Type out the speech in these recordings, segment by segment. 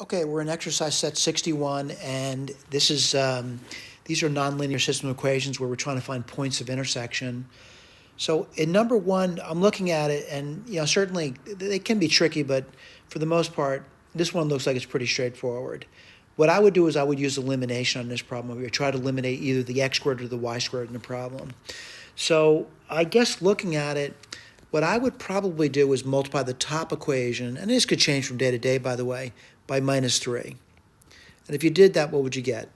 Okay, we're in exercise set 61, and this is these are nonlinear system equations where we're trying to find points of intersection. So in number one, I'm looking at it, and certainly they can be tricky, but for the most part, this one looks like it's pretty straightforward. What I would do is I would use elimination on this problem. We would try to eliminate either the x squared or the y squared in the problem. So I guess looking at it, what I would probably do is multiply the top equation, and this could change from day to day, by the way, by minus 3. And if you did that, what would you get?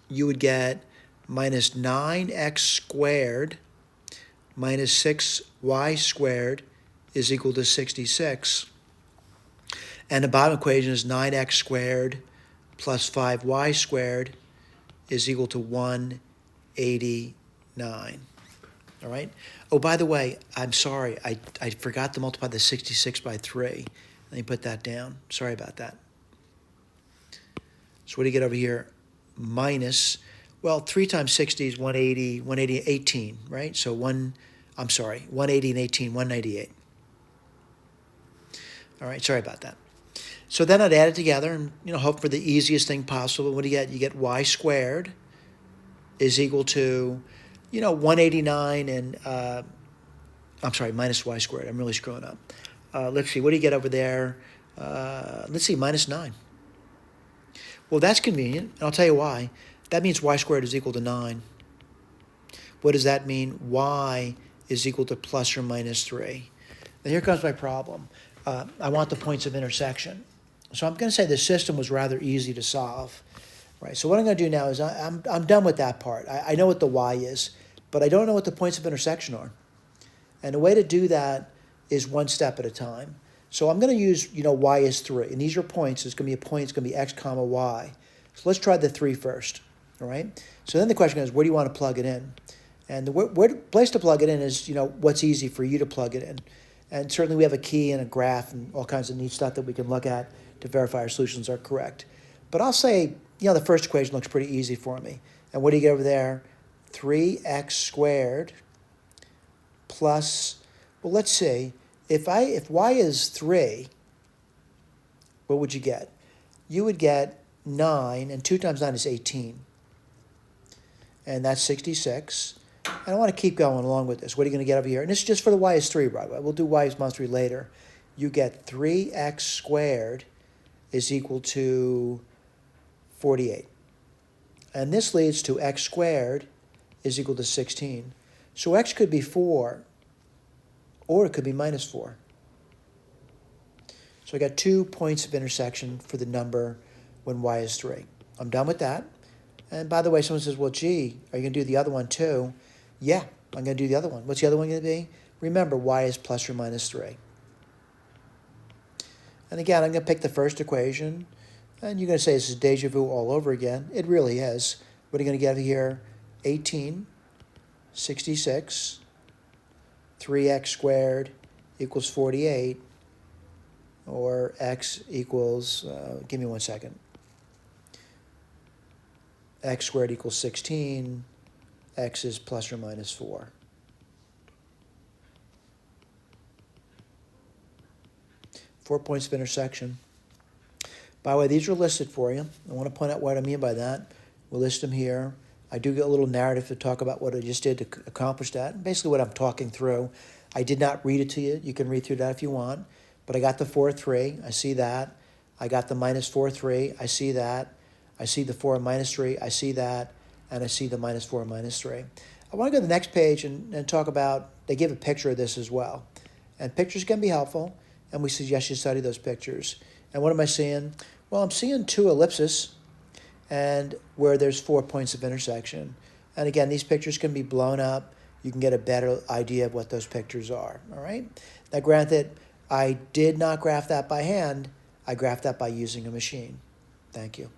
You would get minus 9x squared minus 6y squared is equal to 66. And the bottom equation is 9x squared plus 5y squared is equal to 189. All right? Oh, by the way, I'm sorry. I forgot to multiply the 66 by 3. Let me put that down. Sorry about that. So what do you get over here? Minus, well, 3 times 60 is 180, 18, right? So 180 and 18, 198. All right, sorry about that. So then I'd add it together and, hope for the easiest thing possible. What do you get? You get y squared is equal to, 189 and, minus y squared. I'm really screwing up. Let's see, what do you get over there? Let's see, minus 9. Well, that's convenient, and I'll tell you why. That means y squared is equal to 9. What does that mean? Y is equal to plus or minus 3. Now here comes my problem. I want the points of intersection. So I'm going to say the system was rather easy to solve. Right. So what I'm going to do now is I'm done with that part. I know what the y is, but I don't know what the points of intersection are. And the way to do that is one step at a time. So I'm going to use, y is 3. And these are points. It's going to be a point. It's going to be x comma y. So let's try the 3 first. All right? So then the question is, where do you want to plug it in? And the place to plug it in is, what's easy for you to plug it in. And certainly we have a key and a graph and all kinds of neat stuff that we can look at to verify our solutions are correct. But I'll say, the first equation looks pretty easy for me. And what do you get over there? 3x squared plus, well, let's see. If y is 3, what would you get? You would get 9, and 2 times 9 is 18. And that's 66. And I want to keep going along with this. What are you going to get over here? And this is just for the y is 3, by the way. We'll do y is minus 3 later. You get 3x squared is equal to 48. And this leads to x squared is equal to 16. So x could be 4, or it could be minus 4. So I got 2 points of intersection for the number when y is 3. I'm done with that. And by the way, someone says, well, gee, are you going to do the other one too? Yeah, I'm going to do the other one. What's the other one going to be? Remember, y is plus or minus 3. And again, I'm going to pick the first equation. And you're going to say this is deja vu all over again. It really is. What are you going to get here? 18, 66, 3x squared equals 48, or x equals, give me 1 second. X squared equals 16, x is plus or minus 4. Four points of intersection. By the way, these are listed for you. I want to point out what I mean by that. We'll list them here. I do get a little narrative to talk about what I just did to accomplish that. Basically what I'm talking through. I did not read it to you. You can read through that if you want. But I got the 4, 3. I see that. I got the minus 4, 3. I see that. I see the 4 minus 3. I see that. And I see the minus 4 minus 3. I want to go to the next page and talk about, they give a picture of this as well. And pictures can be helpful. And we suggest you study those pictures. And what am I seeing? Well, I'm seeing 2 ellipses and where there's 4 points of intersection. And again, these pictures can be blown up. You can get a better idea of what those pictures are, all right? Now, granted, I did not graph that by hand. I graphed that by using a machine. Thank you.